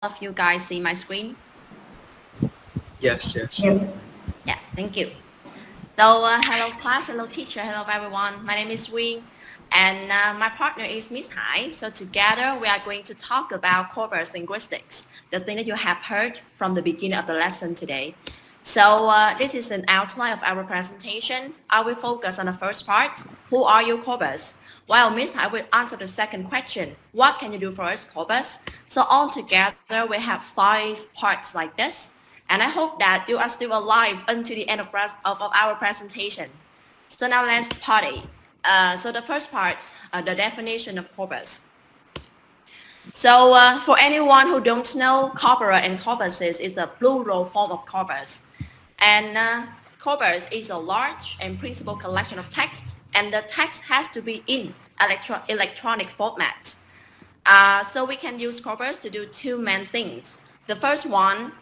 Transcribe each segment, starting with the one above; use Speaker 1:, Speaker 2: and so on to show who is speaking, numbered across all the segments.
Speaker 1: of you guys see my screen?
Speaker 2: Yes, yes.
Speaker 1: Yeah, thank you. So hello class, hello teacher, hello everyone. My name is Wing and my partner is Miss Hai. So together we are going to talk about corpus linguistics, the thing that you have heard from the beginning of the lesson today. So this is an outline of our presentation. I will focus on the first part, who are you corpus? While Miss Hai will answer the second question, what can you do for us corpus? So altogether we have 5 parts like this. And I hope that you are still alive until the end of our presentation. So now let's party. So the first part, the definition of corpus. So for anyone who don't know, corpora and corpuses is a plural form of corpus. And corpus is a large and principal collection of text, and the text has to be in electronic format. So we can use corpus to do 2 main things. The first one,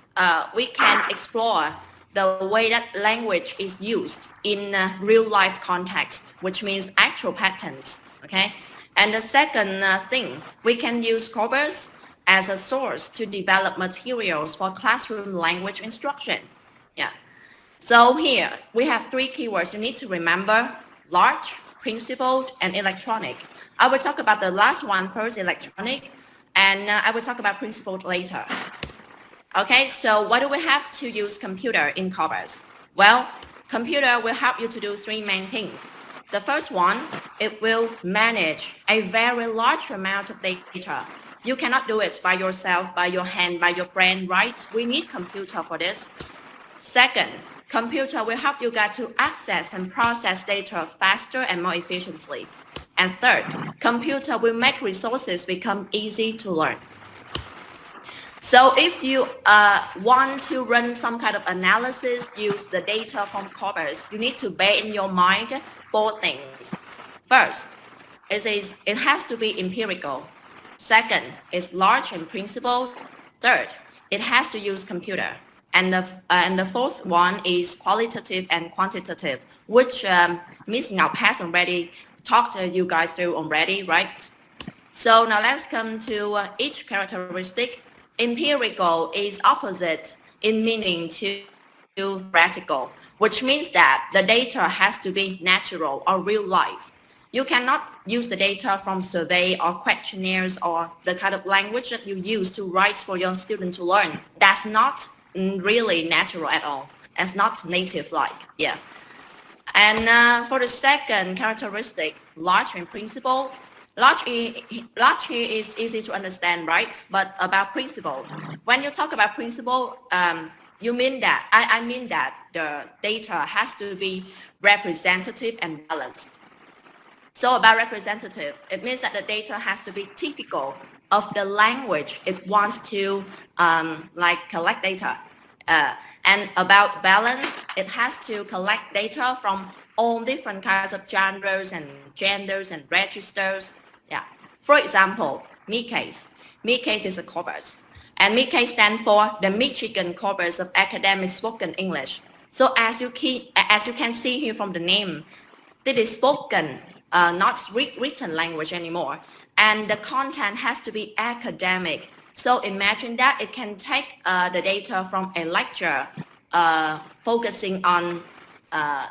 Speaker 1: we can explore the way that language is used in real life context, which means actual patterns, okay? And the second thing, we can use corpus as a source to develop materials for classroom language instruction. Yeah. So here, we have 3 keywords you need to remember: large, principled, and electronic. I will talk about the last one first, electronic, and I will talk about principled later. Okay, so why do we have to use computer in corpus? Well, computer will help you to do 3 main things. The first one, it will manage a very large amount of data. You cannot do it by yourself, by your hand, by your brain, right? We need computer for this. Second, computer will help you get to access and process data faster and more efficiently. And third, computer will make resources become easy to learn. So if you want to run some kind of analysis, use the data from corpus, you need to bear in your mind 4 things. First, it has to be empirical. Second, it's large and principled. Third, it has to use computer. And the fourth one is qualitative and quantitative, which Ms. Ngọc has already talked to you guys through already, right? So now let's come to each characteristic. Empirical is opposite in meaning to theoretical, which means that the data has to be natural or real life. You cannot use the data from survey or questionnaires or the kind of language that you use to write for your student to learn. That's not really natural at all. It's not native-like, yeah. And for the second characteristic, large and principled. Large here is easy to understand, right? But about principle, when you talk about principle, you mean that, I mean that the data has to be representative and balanced. So about representative, it means that the data has to be typical of the language it wants to collect data. And about balance, it has to collect data from all different kinds of genres and genders and registers. Yeah. For example, MICASE. MICASE is a corpus. And MICASE stands for the Michigan Corpus of Academic Spoken English. So as you can see here from the name, it is spoken, not written language anymore. And the content has to be academic. So imagine that it can take the data from a lecture focusing on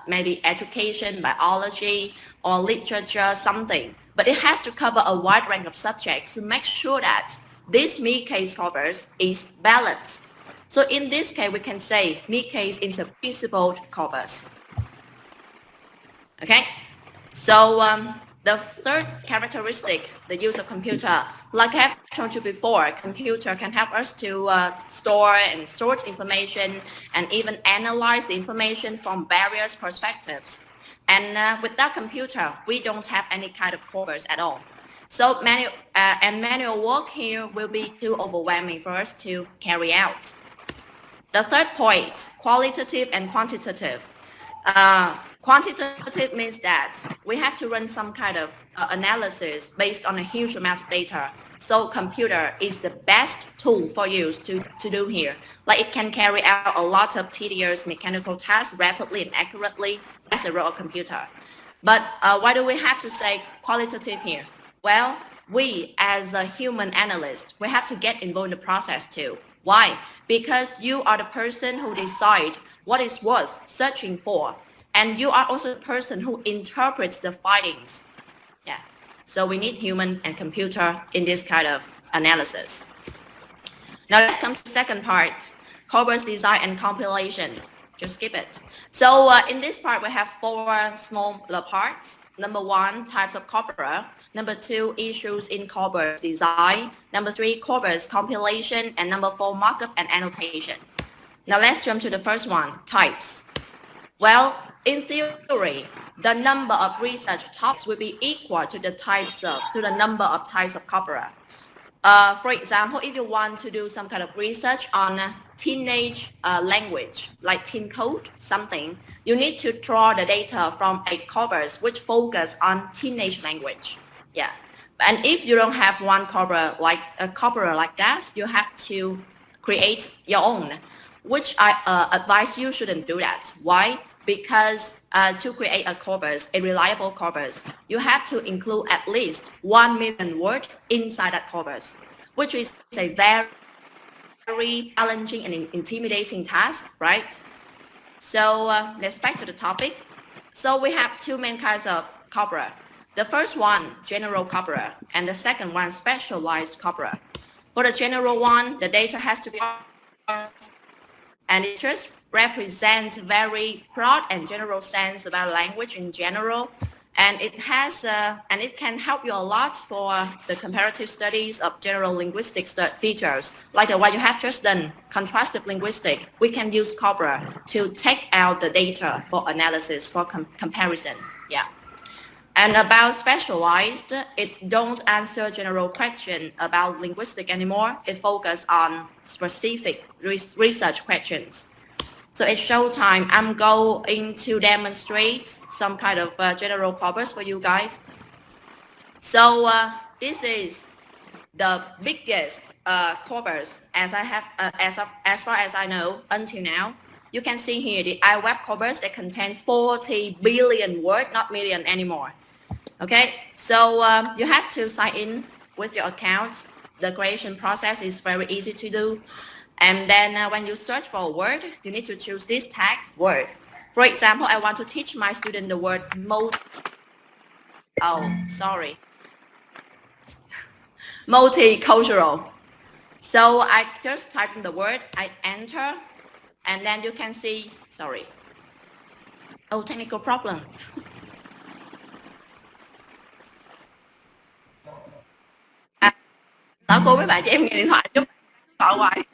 Speaker 1: maybe education, biology, or literature, something. But it has to cover a wide range of subjects to make sure that this MICASE corpus is balanced. So in this case, we can say MICASE is a principled corpus. Okay, so the third characteristic, the use of computer. Like I have told you before, computer can help us to store and sort information and even analyze the information from various perspectives. And without computer, we don't have any kind of corpus at all. So manual work here will be too overwhelming for us to carry out. The third point, qualitative and quantitative. Quantitative means that we have to run some kind of analysis based on a huge amount of data. So computer is the best tool for you to do here. Like it can carry out a lot of tedious mechanical tasks rapidly and accurately. That's the role of computer. But why do we have to say qualitative here? Well, we as a human analyst, we have to get involved in the process too. Why? Because you are the person who decide what is worth searching for, and you are also the person who interprets the findings. Yeah. So we need human and computer in this kind of analysis. Now let's come to the second part, corpus design and compilation. Just skip it. So in this part, we have 4 smaller parts. Number 1, types of corpora. Number 2, issues in corpus design. Number 3, corpus compilation. And number 4, markup and annotation. Now let's jump to the first one, types. Well, in theory, the number of research topics will be equal to the number of types of corpora. For example, if you want to do some kind of research on teenage language, like teen code, something, you need to draw the data from a corpus which focus on teenage language. Yeah. And if you don't have one corpora like that, you have to create your own, which I advise you shouldn't do that. Why? Because to create a corpus, a reliable corpus, you have to include at least 1 million words inside that corpus, which is a very challenging and intimidating task, right? So let's back to the topic. So we have 2 main kinds of corpora. The first one, general corpora, and the second one, specialized corpora. For the general one, the data has to be and it just represents very broad and general sense about language in general, and it has and it can help you a lot for the comparative studies of general linguistic features, like what you have just done, contrastive linguistics. We can use corpora to take out the data for analysis, for comparison. Yeah. And about specialized, it don't answer general question about linguistics anymore. It focuses on specific research questions. So it's show time. I'm going to demonstrate some kind of general corpus for you guys. So this is the biggest corpus as I have as far as I know until now. You can see here the iWeb corpus that contains 40 billion words, not million anymore. Okay, so you have to sign in with your account. The creation process is very easy to do. And then when you search for a word, you need to choose this tag word. For example, I want to teach my student the word multicultural. So I just type in the word, I enter, and then you can see, technical problem. Nói cô với bạn cho em nghe điện thoại chút gọi hoài.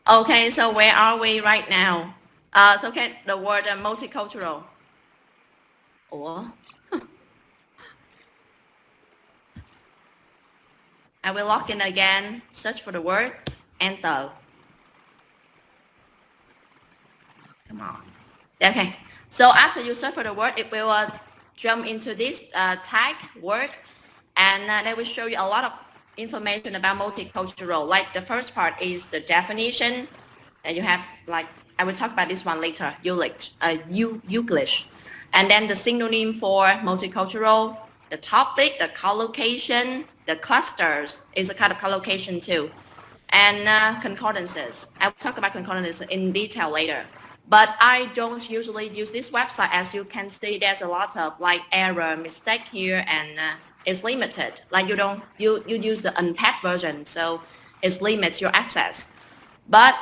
Speaker 1: Okay, so where are we right now? So okay, the word multicultural. I will log in again, search for the word, enter. Come on. Okay, so after you search for the word, it will jump into this tag word, and they will show you a lot of information about multicultural. Like the first part is the definition, and you have like, I will talk about this one later, Euclid. And then the synonym for multicultural, the topic, the collocation, the clusters is a kind of collocation too. And concordances. I will talk about concordances in detail later. But I don't usually use this website. As you can see, there's a lot of like error, mistake here, and it's limited. Like you use the unpacked version, so it limits your access. But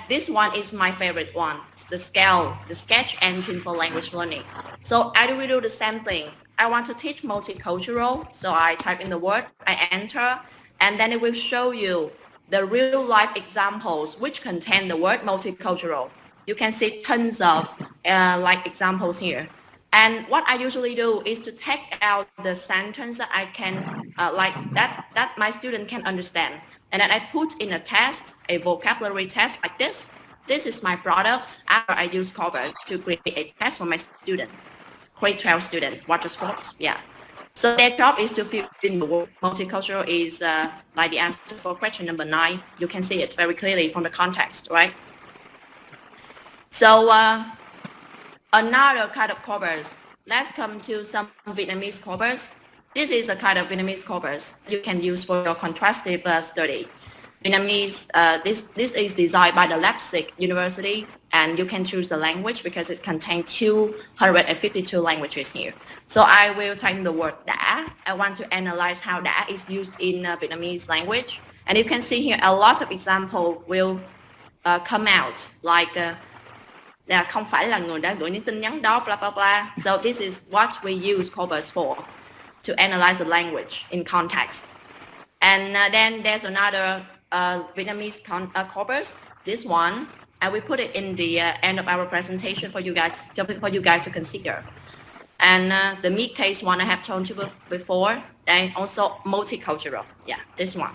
Speaker 1: this one is my favorite one, the sketch engine for language learning. So I will do the same thing. I want to teach multicultural, so I type in the word, I enter, and then it will show you the real life examples which contain the word multicultural. You can see tons of like examples here. And what I usually do is to take out the sentence that I can like that my student can understand. And then I put in a test, a vocabulary test like this. This is my product after I use corpus to create a test for my student, grade 12 student, water sports, yeah. So their job is to fill in the word. Multicultural is like the answer for question number 9. You can see it very clearly from the context, right? So another kind of corpus. Let's come to some Vietnamese corpus. This is a kind of Vietnamese corpus you can use for your contrastive study. Vietnamese, this is designed by the Leipzig University, and you can choose the language because it contains 252 languages here. So I will take the word đã. I want to analyze how đã is used in Vietnamese language. And you can see here a lot of examples will come out, like là không phải là người đã gửi những tin nhắn đó, blah, blah, blah. So this is what we use corpus for, to analyze the language in context. And then there's another Vietnamese corpus, this one, and we put it in the end of our presentation for you guys to consider. And the meat case one I have told you before, and also multicultural, yeah, this one.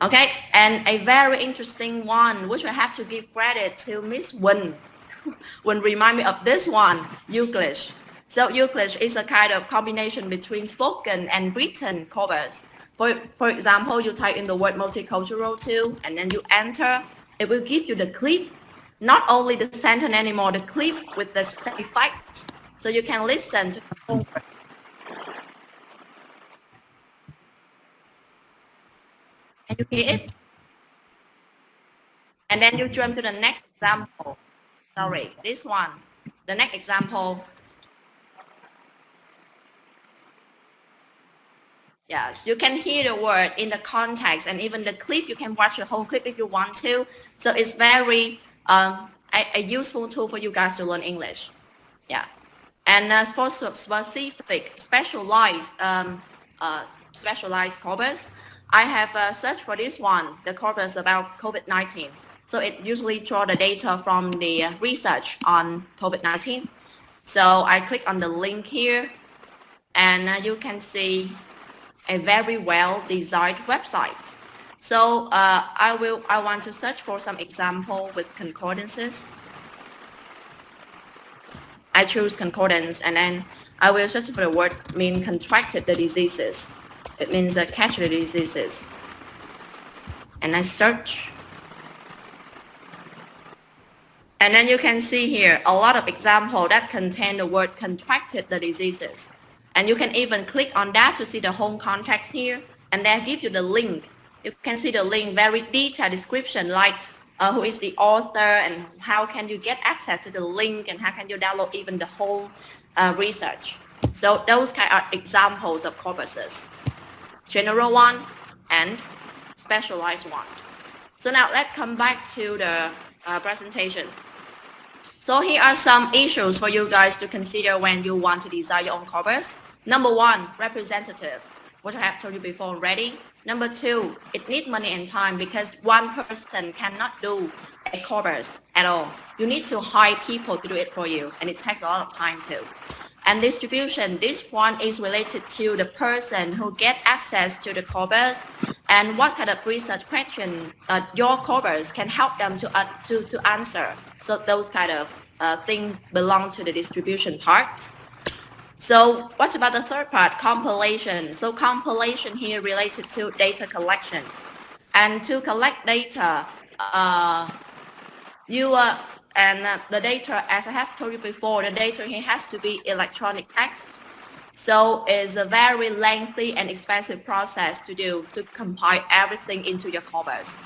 Speaker 1: Okay, and a very interesting one, which I have to give credit to Miss Win. Win remind me of this one, Euclid. So Euclid is a kind of combination between spoken and written corpus. For example, you type in the word multicultural too, and then you enter. It will give you the clip, not only the sentence anymore, the clip with the sound effects. So you can listen to the whole word. And you hear it. And then you jump to the next example. Sorry, this one. The next example. Yes, you can hear the word in the context, and even the clip, you can watch the whole clip if you want to. So it's very a useful tool for you guys to learn English. Yeah. And for specific specialized corpus, I have searched for this one, the corpus about COVID-19. So it usually draws the data from the research on COVID-19. So I click on the link here, and you can see a very well-designed website. So I want to search for some example with concordances. I choose concordance, and then I will search for the word mean contracted the diseases. It means catch the diseases. And I search. And then you can see here a lot of examples that contain the word contracted the diseases. And you can even click on that to see the whole context here, and then give you the link. You can see the link, very detailed description, like who is the author and how can you get access to the link and how can you download even the whole research. So those kind of examples of corpuses, general one and specialized one. So now let's come back to the presentation. So here are some issues for you guys to consider when you want to design your own corpus. Number 1, representative, what I have told you before already. Number 2, it needs money and time because one person cannot do a corpus at all. You need to hire people to do it for you, and it takes a lot of time too. And distribution, this one is related to the person who get access to the corpus and what kind of research question your corpus can help them to answer. So those kind of things belong to the distribution part. So what about the third part, compilation? So compilation here related to data collection. And to collect data, the data, as I have told you before, the data here has to be electronic text. So it's a very lengthy and expensive process to do to compile everything into your corpus.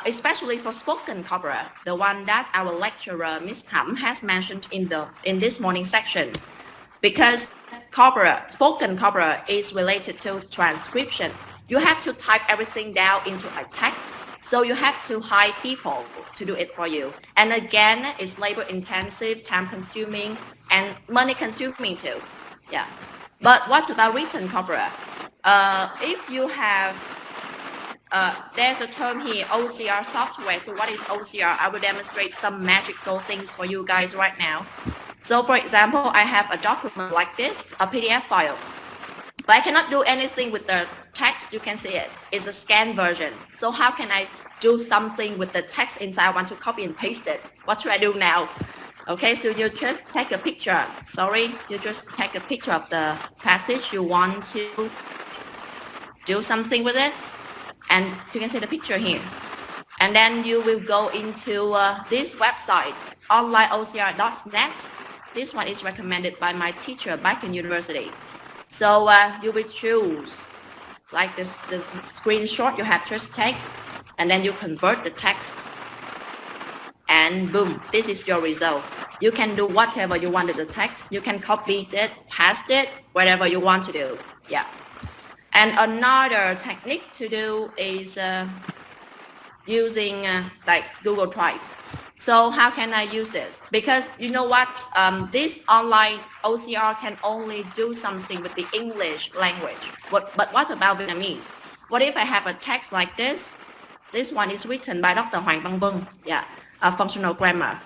Speaker 1: Especially for spoken corpus, the one that our lecturer, Ms. Thẩm, has mentioned in this morning section. Because spoken corpus is related to transcription. You have to type everything down into a text. So you have to hire people to do it for you. And again, it's labor intensive, time consuming, and money consuming too. Yeah. But what about written corpus? If you have, there's a term here, OCR software. So what is OCR? I will demonstrate some magical things for you guys right now. So for example, I have a document like this, a PDF file. But I cannot do anything with the text. You can see it. It's a scanned version. So how can I do something with the text inside? I want to copy and paste it. What should I do now? Okay, so you just take a picture. Sorry, you just take a picture of the passage you want to do something with it. And you can see the picture here. And then you will go into this website, onlineocr.net. This one is recommended by my teacher back in university. So you will choose like this screenshot you have just take, and then you convert the text, and boom, this is your result. You can do whatever you want with the text. You can copy it, paste it, whatever you want to do. Yeah. And another technique to do is using like Google Drive. So how can I use this? Because you know what, this online OCR can only do something with the English language. But what about Vietnamese? What if I have a text like this? This one is written by Dr. Hoàng Băng Bưng, yeah, a functional grammar.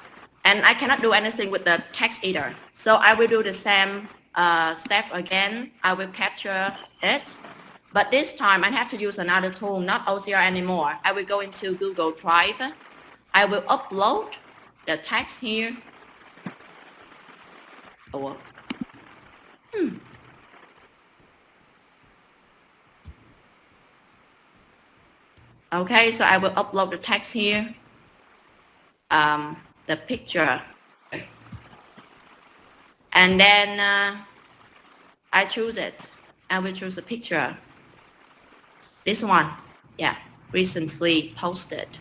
Speaker 1: And I cannot do anything with the text either. So I will do the same step again. I will capture it. But this time I have to use another tool, not OCR anymore. I will go into Google Drive. I will upload the text here. Oh. Okay, so I will upload the text here. The picture. And then I choose it. I will choose a picture. This one, yeah, recently posted.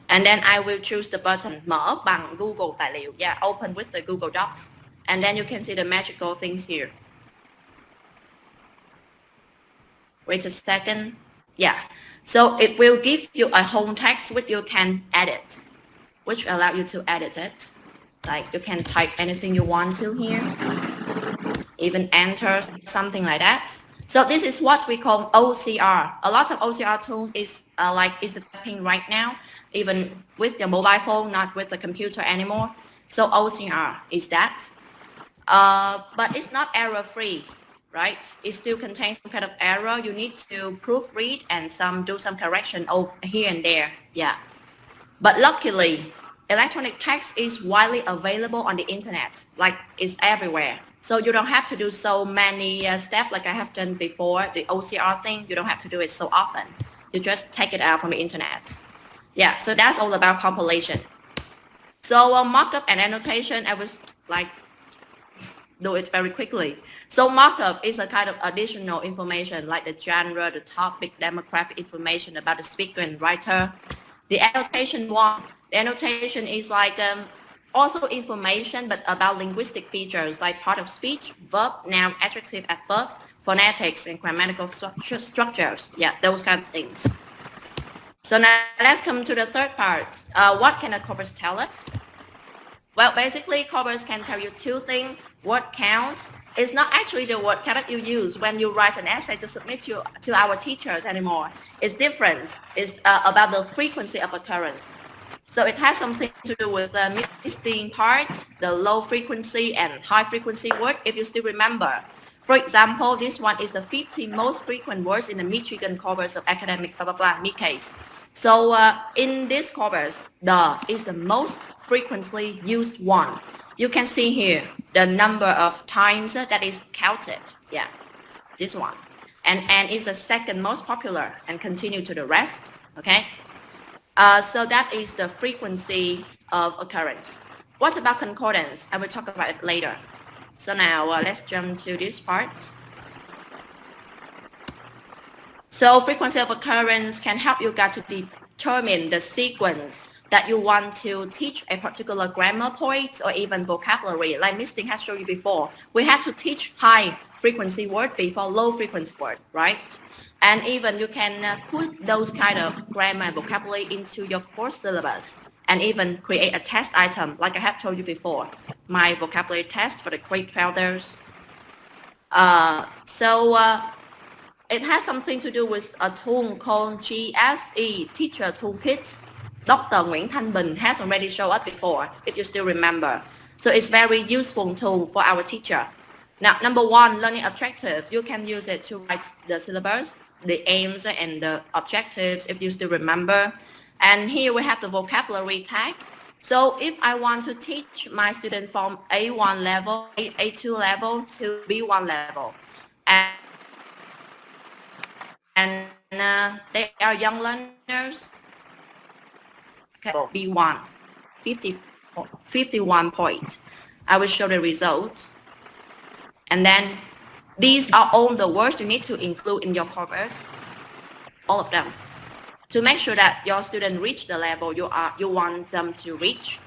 Speaker 1: And then I will choose the button mở bằng Google tài liệu. Yeah, open with the Google Docs. And then you can see the magical things here. Wait a second. Yeah. So it will give you a whole text which you can edit, which allow you to edit it. Like you can type anything you want to here, even enter something like that. So this is what we call OCR. A lot of OCR tools is developing right now, even with your mobile phone, not with the computer anymore. So OCR is that. But it's not error-free, right? It still contains some kind of error. You need to proofread and do some correction here and there. Yeah. But luckily, electronic text is widely available on the internet, like it's everywhere. So you don't have to do so many steps like I have done before, the OCR thing. You don't have to do it so often. You just take it out from the internet. Yeah, so that's all about compilation. So markup and annotation, I will do it very quickly. So markup is a kind of additional information like the genre, the topic, demographic information about the speaker and writer. The annotation one, the annotation is like also information, but about linguistic features like part of speech, verb, noun, adjective, adverb, phonetics, and grammatical structures. Yeah, those kind of things. So now let's come to the third part. What can a corpus tell us? Well, basically, corpus can tell you two things. Word count is not actually the word count that you use when you write an essay to submit to our teachers anymore. It's different. It's about the frequency of occurrence. So it has something to do with the missing part, the low frequency and high frequency word, if you still remember. For example, this one is the 50 most frequent words in the Michigan corpus of academic blah, blah, blah, case. So in this corpus, the is the most frequently used one. You can see here the number of times that is counted. Yeah, this one. And is the second most popular and continue to the rest, okay? So that is the frequency of occurrence. What about concordance? I will talk about it later. So now let's jump to this part. So frequency of occurrence can help you guys to determine the sequence that you want to teach a particular grammar point or even vocabulary. Like Miss Ting has shown you before, we have to teach high frequency word before low frequency word, right? And even you can put those kind of grammar and vocabulary into your course syllabus and even create a test item like I have told you before, my vocabulary test for the grade failures. It has something to do with a tool called GSE, Teacher Toolkit. Dr. Nguyễn Thanh Bình has already shown us before, if you still remember. So it's very useful tool for our teacher. Now, number one, learning objective. You can use it to write the syllabus, the aims, and the objectives if you still remember. And here we have the vocabulary tag. So if I want to teach my student from A1 level, A2 level to B1 level, and they are young learners, okay, B1, 51 points. I will show the results. And then these are all the words you need to include in your corpus, all of them, to make sure that your student reach the level you want them to reach.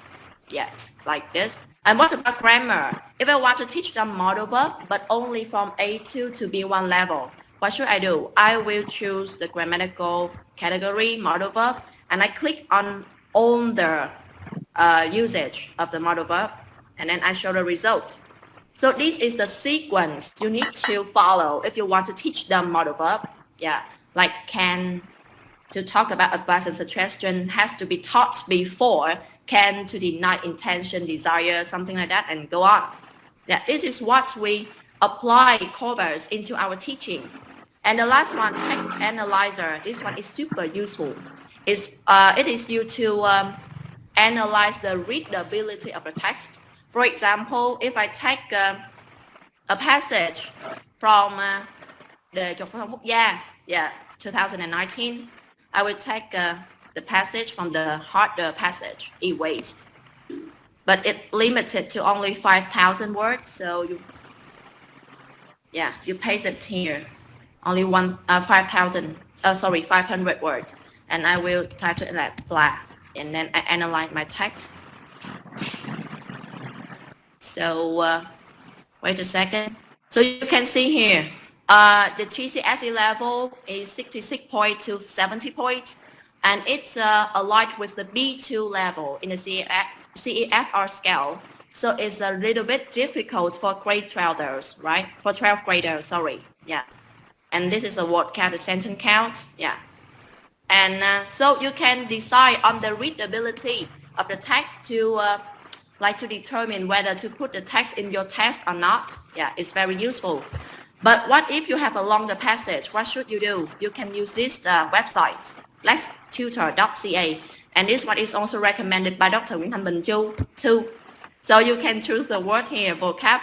Speaker 1: Yeah, like this. And what about grammar? If I want to teach them modal verb, but only from A2 to B1 level, what should I do? I will choose the grammatical category, modal verb, and I click on the usage of the modal verb, and then I show the result. So this is the sequence you need to follow if you want to teach them modal verb. Yeah, like can, to talk about advice and suggestion, has to be taught before, can to deny, intention, desire, something like that, and go on. Yeah, this is what we apply corpus into our teaching. And the last one, text analyzer. This one is super useful. It is used to analyze the readability of the text. For example, if I take a passage from the 2019, I will take the passage from the harder passage, e-waste. But it limited to only 5,000 words, so you paste it here, only 500 words, and I will type it like blah, and then I analyze my text. So wait a second. So you can see here, the GCSE level is 66 points to 70 points, and it's aligned with the B2 level in the CEFR scale. So it's a little bit difficult for grade 12ers, right? For 12th graders, sorry. Yeah. And this is a word count, a sentence count. Yeah. And so you can decide on the readability of the text to to determine whether to put the text in your test or not. Yeah, it's very useful. But what if you have a longer passage? What should you do? You can use this website, lextutor.ca, and this one is also recommended by Dr. Nguyễn Thanh Bình Chu too. So you can choose the word here, vocab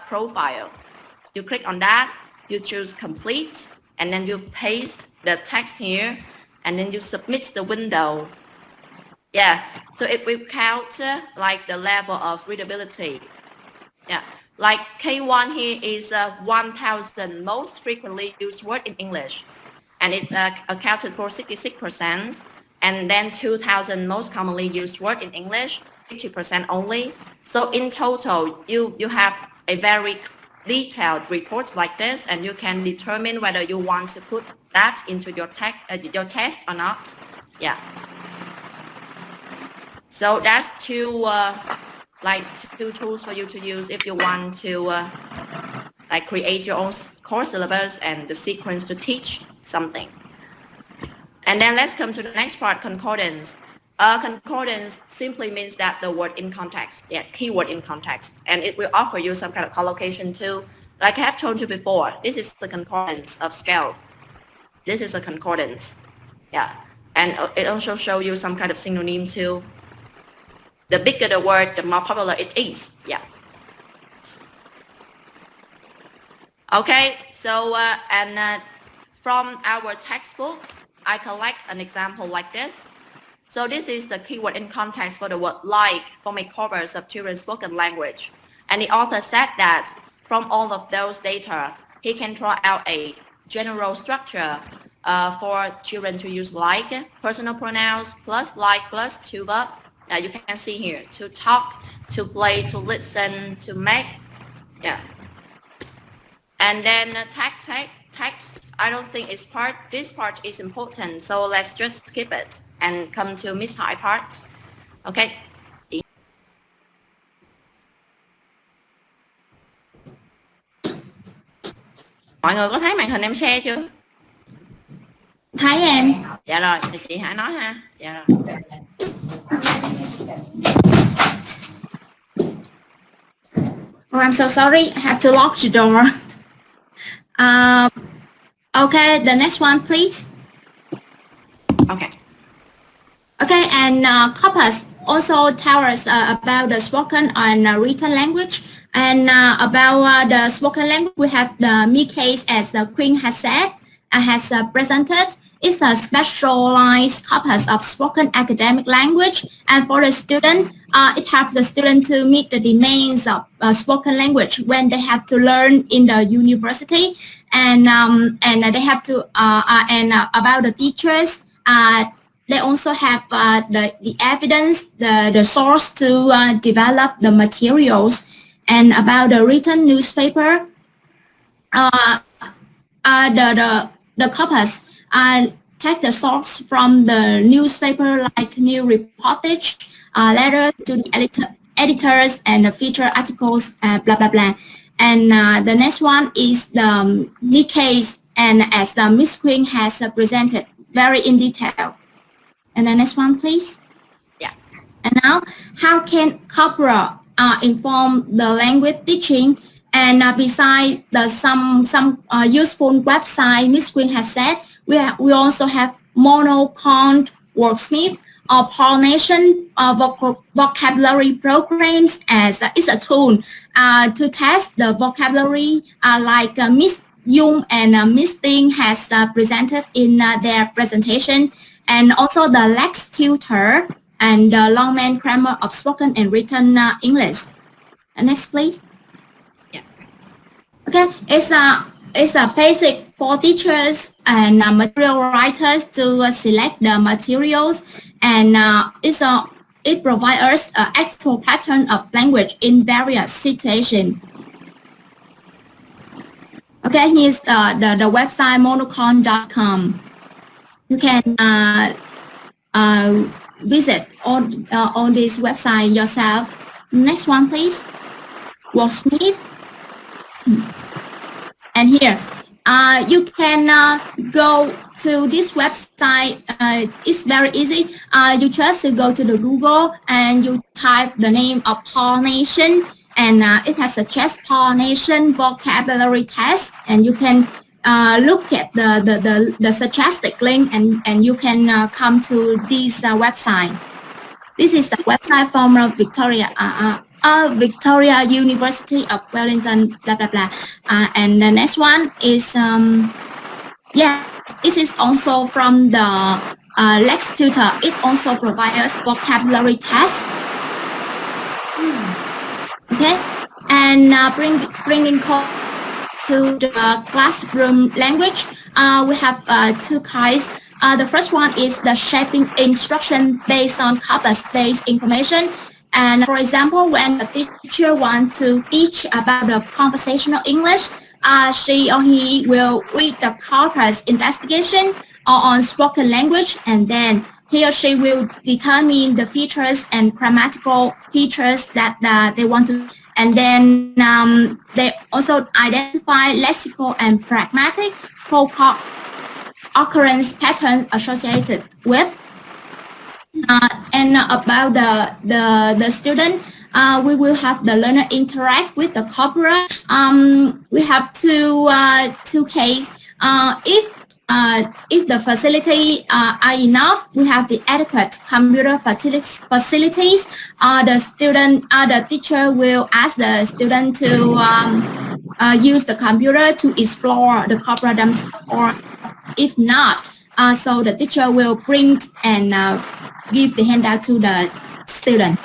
Speaker 1: profile. You click on that, you choose complete, and then you paste the text here, and then you submit the window. Yeah, so it will count like the level of readability. Yeah, like K1 here is 1,000 most frequently used word in English, and it's accounted for 66%, and then 2,000 most commonly used word in English, 50% only. So in total, you have a very detailed report like this, and you can determine whether you want to put that into your test or not. Yeah. So that's two tools for you to use if you want to create your own course syllabus and the sequence to teach something. And then let's come to the next part, concordance. Concordance simply means that the word in context, keyword in context, and it will offer you some kind of collocation too. Like I have told you before, this is the concordance of scale. This is a concordance, and it also shows you some kind of synonym too. The bigger the word, the more popular it is. Okay, so from our textbook, I collect an example like this. So this is the keyword in context for the word like from a corpus of children's spoken language. And the author said that from all of those data, he can draw out a general structure for children to use like, personal pronouns, plus like, plus to verb. You can see here, to talk, to play, to listen, to make. And then text, I don't think this part is important, so let's just skip it and come to Miss Hải part. Okay. Mọi người có thấy màn hình em share chưa?
Speaker 3: Thấy em.
Speaker 1: Dạ rồi, thì chị Hải nói ha. Dạ rồi.
Speaker 3: Oh, I'm so sorry. I have to lock the door. Okay, the next one, please.
Speaker 1: Okay.
Speaker 3: Okay, and corpus also tell us about the spoken and written language. And about the spoken language, we have the me case, as the Queen has said, has presented. It's a specialized corpus of spoken academic language, and for the student, it helps the student to meet the demands of spoken language when they have to learn in the university, and they have to about the teachers. They also have the evidence, the source to develop the materials. And about the written newspaper, the corpus take the source from the newspaper, like new reportage, letters to the editors, and the feature articles, blah blah blah. And the next one is the me case, and as the Miss Queen has presented very in detail. And the next one, please.
Speaker 1: Yeah.
Speaker 3: And now, how can corpora inform the language teaching? And besides the some useful website Miss Queen has said, we also have monocount wordsmith or pollination vocabulary programs, as it's a tool to test the vocabulary, like Miss Jung and Miss Ting has presented in their presentation. And also the Lex Tutor and the Longman Grammar of Spoken and Written English. Next, please.
Speaker 1: Yeah.
Speaker 3: Okay, it's a basic for teachers and material writers to select the materials, and it provides us an actual pattern of language in various situations. Okay, here's the website monocon.com. You can visit on this website yourself. Next one, please. Wordsmith. And here, you can go to this website. It's very easy. You just go to the Google and you type the name of pollination, and it has a chest pollination vocabulary test, and you can look at the suggested link, and you can come to this website. This is the website from Victoria University of Wellington, blah blah blah. And the next one is this is also from the Lex Tutor. It also provides vocabulary test. Okay, and bringing to the classroom language, we have two kinds. The first one is the shaping instruction based on corpus-based information. And for example, when the teacher wants to teach about the conversational English, she or he will read the corpus investigation on spoken language, and then he or she will determine the features and grammatical features that they want to. And then they also identify lexical and pragmatic occurrence patterns associated with. And about the student, we will have the learner interact with the corpora. We have two cases. If the facility are enough, we have the adequate computer facilities. The teacher will ask the student to use the computer to explore the corpora themselves, or if not, so the teacher will print and give the handout to the student.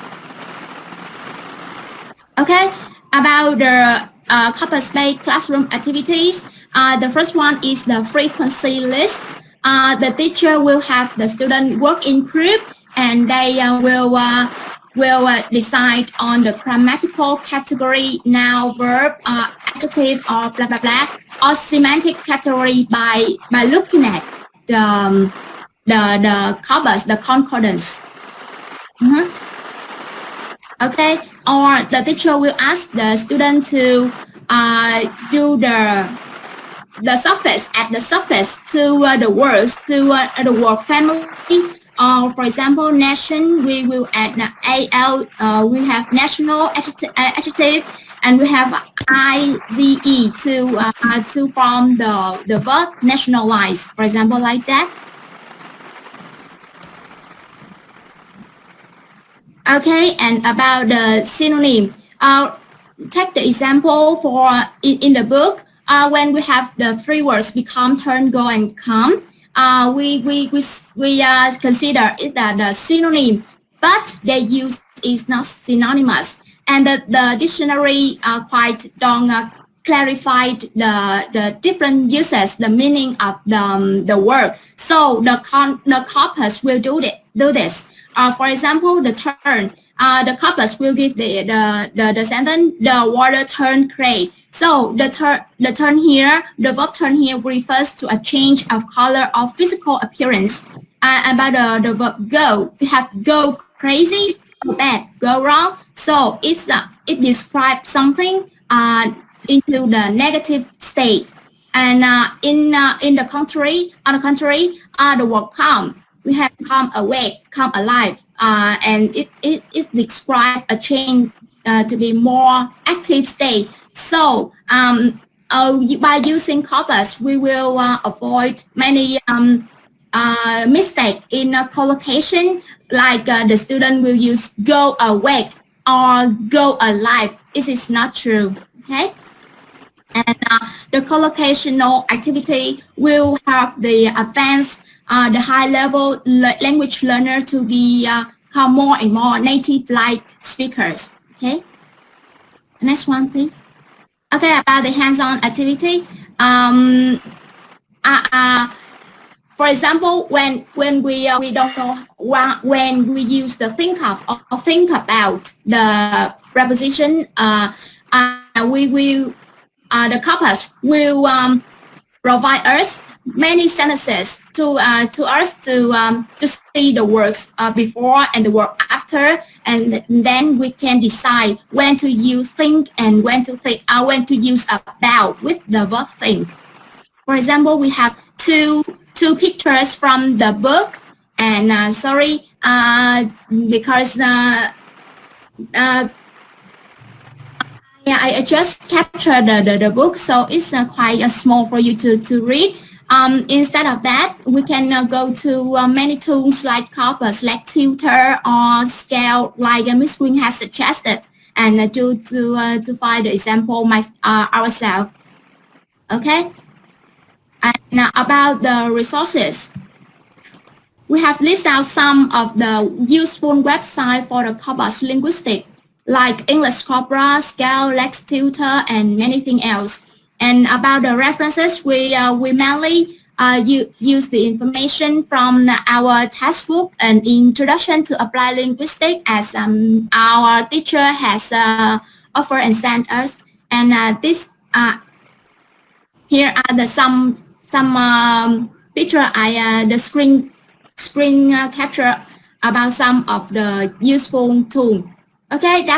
Speaker 3: Okay, about the corpus-based classroom activities. The first one is the frequency list. The teacher will have the student work in group, and they will decide on the grammatical category, noun, verb, adjective, or blah blah blah, or semantic category by looking at the corpus, the concordance. Okay, or the teacher will ask the student to do the suffix, add the suffix to the words, to the word family. For example, nation, we will add the AL. We have national adjective, and we have IZE to form the verb nationalize, for example, like that. Okay, and about the synonym, take the example for in the book. When we have the three words become, turn, go, and come, we consider it that the synonym, but their use is not synonymous, and the dictionary quite don't clarify the different uses, the meaning of the word. So the corpus will do this. For example, the turn. The corpus will give the sentence, the water turned gray. So the turn here, the verb turn here refers to a change of color or physical appearance. About the verb go, we have go crazy, go bad, go wrong. So it describes something into the negative state. And on the contrary, the word come. We have come awake, come alive, and it describes a change to be more active state. So by using corpus, we will avoid many mistakes in collocation, like the student will use go awake or go alive. This is not true, okay? And the collocational activity will help the advanced the high-level language learner to become more and more native-like speakers. Okay, next one, please. Okay, about the hands-on activity. For example, when we don't know when we use the think of or think about the preposition, the corpus will provide us many sentences to us to see the words before and the word after, and then we can decide when to use think and when to use about with the verb think. For example, we have two pictures from the book, and because I just captured the book, so it's quite small for you to read. Instead of that, we can go to many tools like corpus, like tutor or scale, like Ms. Wing has suggested, and to find the example ourselves. Okay. And about the resources, we have listed out some of the useful websites for the corpus linguistics, like English Corpora, Scale, Lex Tutor, and many things else. And about the references, we mainly use the information from our textbook and Introduction to Applied Linguistics, as our teacher has offered and sent us. And this here are some picture the screen capture about some of the useful tools. Okay, that's